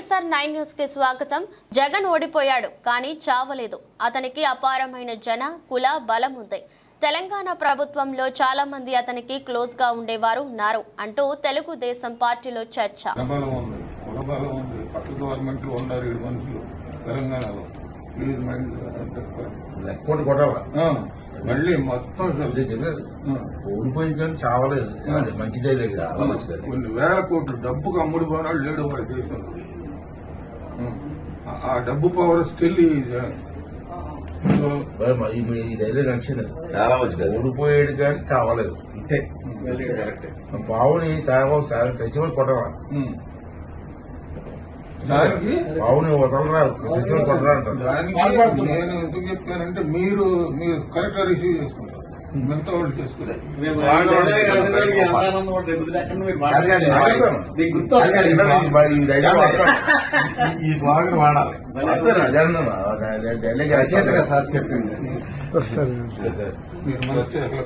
వైఎస్ఆర్9 news కి స్వాగతం. జగన్ ఓడిపోయాడు కానీ చావలేదు. అతనికి అపారమైన జన కుల బలం ఉంది. తెలంగాణ ప్రభుత్వంలో చాలా మంది అతనికి క్లోజ్ గా ఉండేవారు ఉన్నారు అంటూ తెలుగుదేశం పార్టీలో చర్చ. మళ్ళీ మొత్తం ఓడిపోయింది కానీ చావలేదు. మంచిదే లేదు, కొన్ని వేల కోట్లు డబ్బుకు అమ్ముడు పోనాడు లేడు వాడి దేశంలో. ఆ డబ్బు పవర్ స్టిల్ ఈ డైలాగ్ నచ్చింది. చాలా మంచిది. ఓడిపోయాడు కానీ చావలేదు. ఇంతే పావుని చచ్చిపోయి కొట్టరా, దానికి పావుని వదలరా, చచ్చిపోయి కొట్టరా అంటారు. దానికి నేను ఎందుకు చెప్పానంటే మీరు కరెక్ట్ గా రిసీవ్ చేసుకుంటారు, మిగతా వాళ్ళు చేసుకుంటారు. ఈ స్లాగన్ వాడాలి. డైలాగ్ సార్ చెప్పింది. మీరు మనసు ఎట్లా